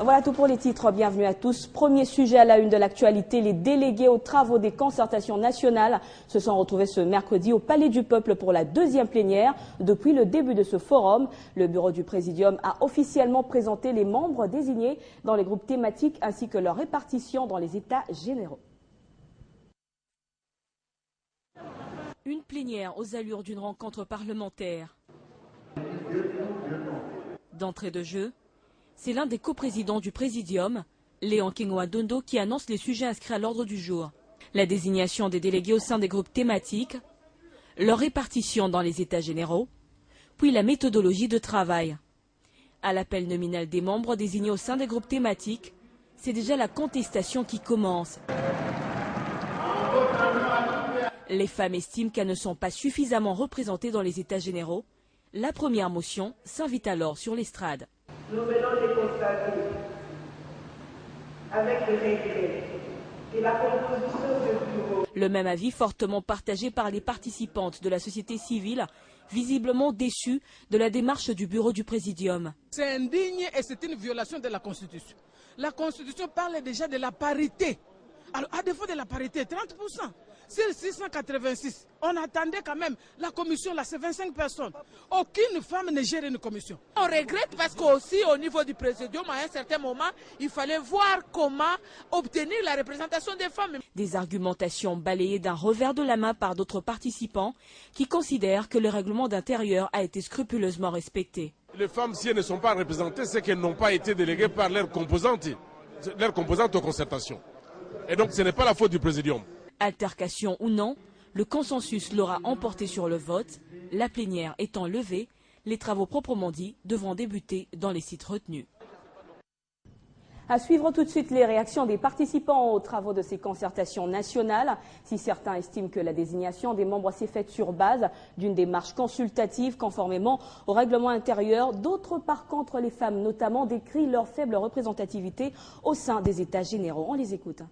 Voilà tout pour les titres. Bienvenue à tous. Premier sujet à la une de l'actualité. Les délégués aux travaux des concertations nationales se sont retrouvés ce mercredi au Palais du Peuple pour la deuxième plénière. Depuis le début de ce forum, le bureau du Présidium a officiellement présenté les membres désignés dans les groupes thématiques ainsi que leur répartition dans les États généraux. Une plénière aux allures d'une rencontre parlementaire. D'entrée de jeu, c'est l'un des coprésidents du Présidium, Léon Kengoa-Dondo, qui annonce les sujets inscrits à l'ordre du jour. La désignation des délégués au sein des groupes thématiques, leur répartition dans les États généraux, puis la méthodologie de travail. À l'appel nominal des membres désignés au sein des groupes thématiques, c'est déjà la contestation qui commence. Les femmes estiment qu'elles ne sont pas suffisamment représentées dans les États généraux. La première motion s'invite alors sur l'estrade. Nous venons de constater, avec regret, que la composition du bureau. Le même avis fortement partagé par les participantes de la société civile, visiblement déçues de la démarche du bureau du Présidium. C'est indigne et c'est une violation de la Constitution. La Constitution parle déjà de la parité. Alors, à défaut de la parité, 30%. Sur 686, on attendait quand même la commission, là, c'est 25 personnes. Aucune femme ne gère une commission. On regrette parce qu'aussi au niveau du Présidium, à un certain moment, il fallait voir comment obtenir la représentation des femmes. Des argumentations balayées d'un revers de la main par d'autres participants qui considèrent que le règlement d'intérieur a été scrupuleusement respecté. Les femmes, si elles ne sont pas représentées, c'est qu'elles n'ont pas été déléguées par leurs composantes aux concertations. Et donc ce n'est pas la faute du Présidium. Altercation ou non, le consensus l'aura emporté sur le vote. La plénière étant levée, les travaux proprement dits devront débuter dans les sites retenus. À suivre tout de suite les réactions des participants aux travaux de ces concertations nationales. Si certains estiment que la désignation des membres s'est faite sur base d'une démarche consultative conformément au règlement intérieur, d'autres par contre, les femmes notamment, décrient leur faible représentativité au sein des États généraux. On les écoute.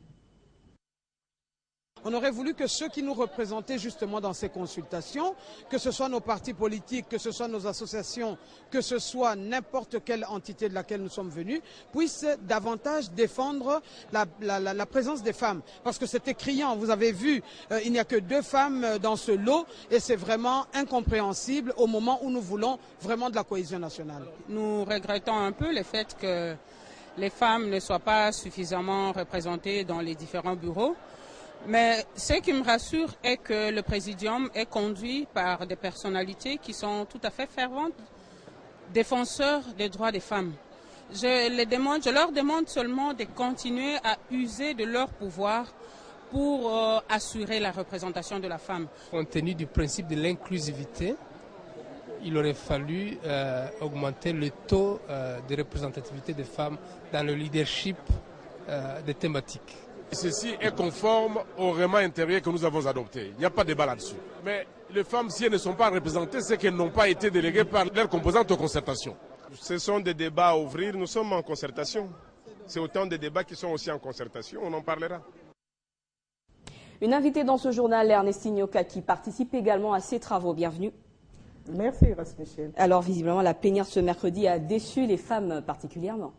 On aurait voulu que ceux qui nous représentaient justement dans ces consultations, que ce soit nos partis politiques, que ce soit nos associations, que ce soit n'importe quelle entité de laquelle nous sommes venus, puissent davantage défendre la présence des femmes. Parce que c'était criant, vous avez vu, il n'y a que 2 femmes dans ce lot et c'est vraiment incompréhensible au moment où nous voulons vraiment de la cohésion nationale. Nous regrettons un peu le fait que les femmes ne soient pas suffisamment représentées dans les différents bureaux. Mais ce qui me rassure est que le Présidium est conduit par des personnalités qui sont tout à fait ferventes défenseurs des droits des femmes. Je leur demande seulement de continuer à user de leur pouvoir pour assurer la représentation de la femme. Compte tenu du principe de l'inclusivité, il aurait fallu augmenter le taux de représentativité des femmes dans le leadership des thématiques. Ceci est conforme au règlement intérieur que nous avons adopté. Il n'y a pas de débat là-dessus. Mais les femmes, si elles ne sont pas représentées, c'est qu'elles n'ont pas été déléguées par leurs composantes aux concertations. Ce sont des débats à ouvrir. Nous sommes en concertation. C'est autant de débats qui sont aussi en concertation. On en parlera. Une invitée dans ce journal, Ernestine Nyoka, qui participe également à ces travaux. Bienvenue. Merci, Michel. Alors, visiblement, la plénière ce mercredi a déçu les femmes particulièrement.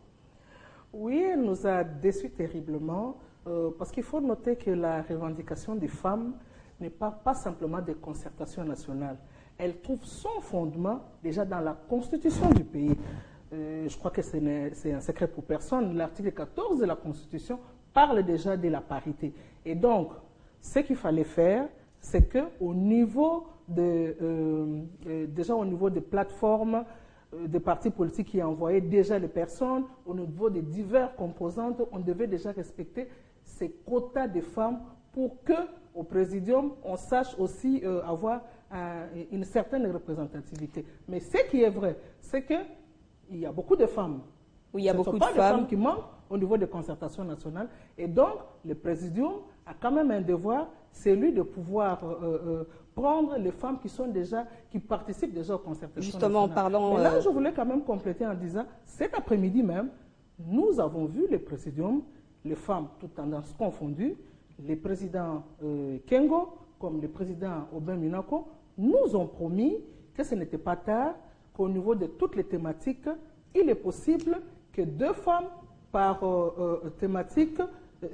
Oui, elle nous a déçus terriblement. Parce qu'il faut noter que la revendication des femmes n'est pas simplement des concertations nationales. Elle trouve son fondement déjà dans la constitution du pays. Je crois que c'est un secret pour personne. L'article 14 de la Constitution parle déjà de la parité. Et donc, ce qu'il fallait faire, c'est qu'au niveau déjà au niveau des plateformes, des partis politiques qui envoyaient déjà les personnes, au niveau des diverses composantes, on devait déjà respecter ces quotas de femmes pour qu'au Présidium, on sache aussi avoir une certaine représentativité. Mais ce qui est vrai, c'est qu'il y a beaucoup de femmes. Oui, il y a beaucoup de femmes. Ce ne sont pas les femmes qui manquent au niveau des concertations nationales. Et donc, le Présidium a quand même un devoir, c'est lui de pouvoir prendre les femmes qui participent déjà aux concertations Justement, nationales. en parlant... Mais là, je voulais quand même compléter en disant, cet après-midi même, nous avons vu le Présidium, les femmes, toutes tendances confondues, les présidents Kengo, comme le président Aubin Minako, nous ont promis que ce n'était pas tard, qu'au niveau de toutes les thématiques, il est possible que 2 femmes par thématique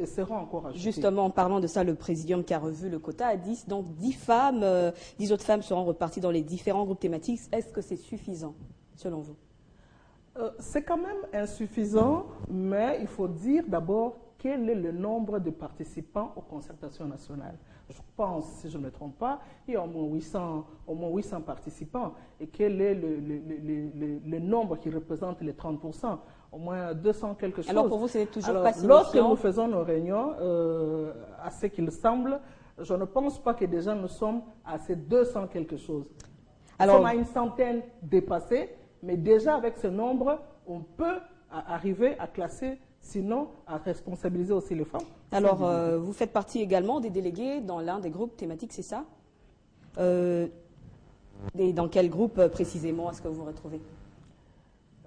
seront encore ajoutées. Justement, en parlant de ça, le présidium qui a revu le quota a dit donc 10 femmes, 10 autres femmes seront reparties dans les différents groupes thématiques. Est-ce que c'est suffisant, selon vous? C'est quand même insuffisant, mais il faut dire d'abord quel est le nombre de participants aux concertations nationales. Je pense, si je ne me trompe pas, il y a au moins 800 participants. Et quel est le nombre qui représente les 30%? Au moins 200 quelque chose. Alors pour vous, c'est toujours pas signifiant? Lorsque nous faisons nos réunions, à ce qu'il semble, je ne pense pas que déjà nous sommes à ces 200 quelque chose. Alors, nous sommes à une centaine dépassés, mais déjà avec ce nombre, on peut arriver à classer, sinon à responsabiliser aussi les femmes. Alors, vous faites partie également des délégués dans l'un des groupes thématiques, c'est ça? Et dans quel groupe précisément est-ce que vous vous retrouvez?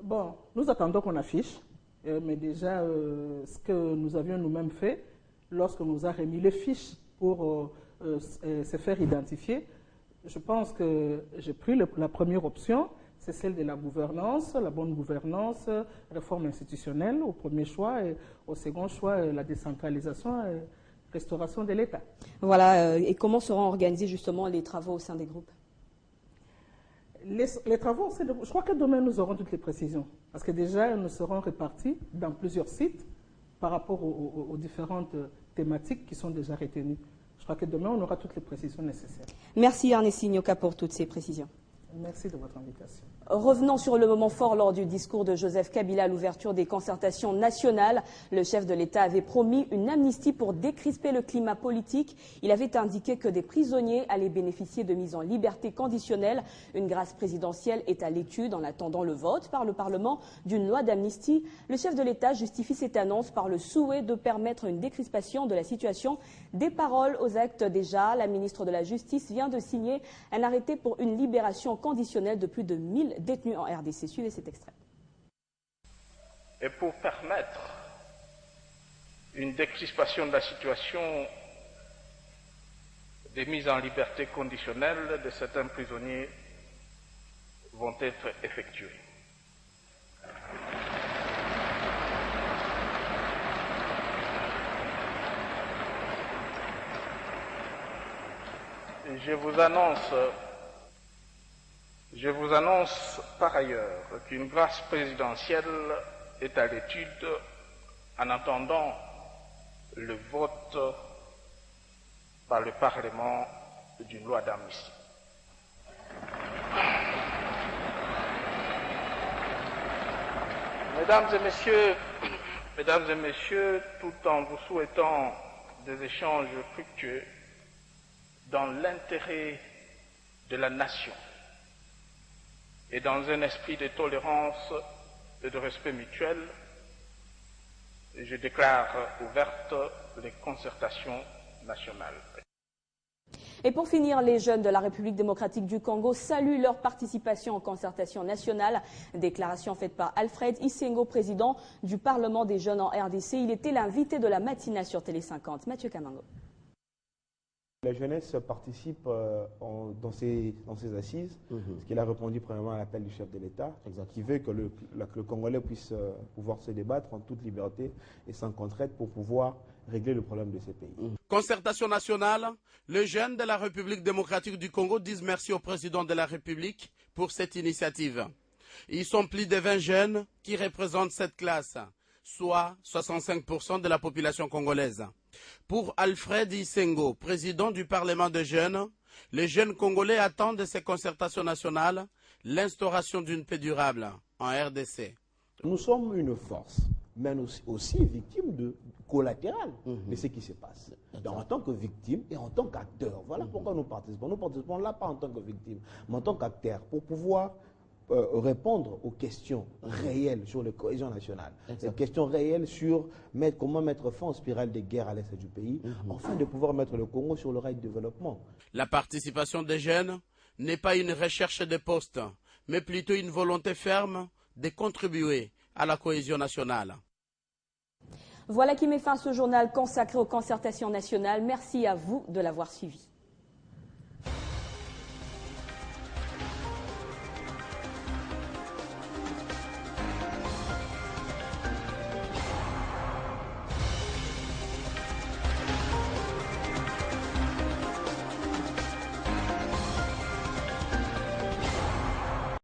Bon, nous attendons qu'on affiche, mais déjà, ce que nous avions nous-mêmes fait, lorsque nous a remis les fiches pour se faire identifier, je pense que j'ai pris la première option, c'est celle de la gouvernance, la bonne gouvernance, réforme institutionnelle au premier choix, et au second choix, la décentralisation et restauration de l'État. Voilà, et comment seront organisés justement les travaux au sein des groupes? Les travaux, je crois que demain nous aurons toutes les précisions, parce que déjà nous serons répartis dans plusieurs sites par rapport aux différentes thématiques qui sont déjà retenues. Je crois que demain on aura toutes les précisions nécessaires. Merci Ernest Nyoka pour toutes ces précisions. Merci de votre invitation. Revenons sur le moment fort lors du discours de Joseph Kabila à l'ouverture des concertations nationales. Le chef de l'État avait promis une amnistie pour décrisper le climat politique. Il avait indiqué que des prisonniers allaient bénéficier de mise en liberté conditionnelle. Une grâce présidentielle est à l'étude en attendant le vote par le Parlement d'une loi d'amnistie. Le chef de l'État justifie cette annonce par le souhait de permettre une décrispation de la situation. Des paroles aux actes déjà. La ministre de la Justice vient de signer un arrêté pour une libération conditionnelle de plus de 1000 détenus en RDC. Suivez cet extrait. Et pour permettre une décrispation de la situation des mises en liberté conditionnelle de certains prisonniers vont être effectuées. Je vous annonce par ailleurs qu'une grâce présidentielle est à l'étude en attendant le vote par le Parlement d'une loi d'amnistie. Mesdames et messieurs, tout en vous souhaitant des échanges fructueux dans l'intérêt de la nation, et dans un esprit de tolérance et de respect mutuel, je déclare ouvertes les concertations nationales. Et pour finir, les jeunes de la République démocratique du Congo saluent leur participation en concertation nationale. Déclaration faite par Alfred Isengo, président du Parlement des jeunes en RDC. Il était l'invité de la matinale sur Télé 50. Mathieu Kamango. La jeunesse participe dans ces assises, parce qu'il a répondu premièrement à l'appel du chef de l'État, qui veut que le Congolais puisse pouvoir se débattre en toute liberté et sans contrainte pour pouvoir régler le problème de ces pays. Concertation nationale, les jeunes de la République démocratique du Congo disent merci au président de la République pour cette initiative. Ils sont plus de 20 jeunes qui représentent cette classe, soit 65% de la population congolaise. Pour Alfred Isengo, président du Parlement des jeunes, les jeunes congolais attendent de ces concertations nationales l'instauration d'une paix durable en RDC. Nous sommes une force, mais aussi victime de collatéral de ce qui se passe. Donc, en tant que victime et en tant qu'acteur, voilà pourquoi nous participons. Nous participons là pas en tant que victime, mais en tant qu'acteur, pour pouvoir répondre aux questions réelles sur la cohésion nationale, des questions réelles sur comment mettre fin aux spirales de guerre à l'est du pays, afin de pouvoir mettre le Congo sur le rail de développement. La participation des jeunes n'est pas une recherche de postes, mais plutôt une volonté ferme de contribuer à la cohésion nationale. Voilà qui met fin à ce journal consacré aux concertations nationales. Merci à vous de l'avoir suivi.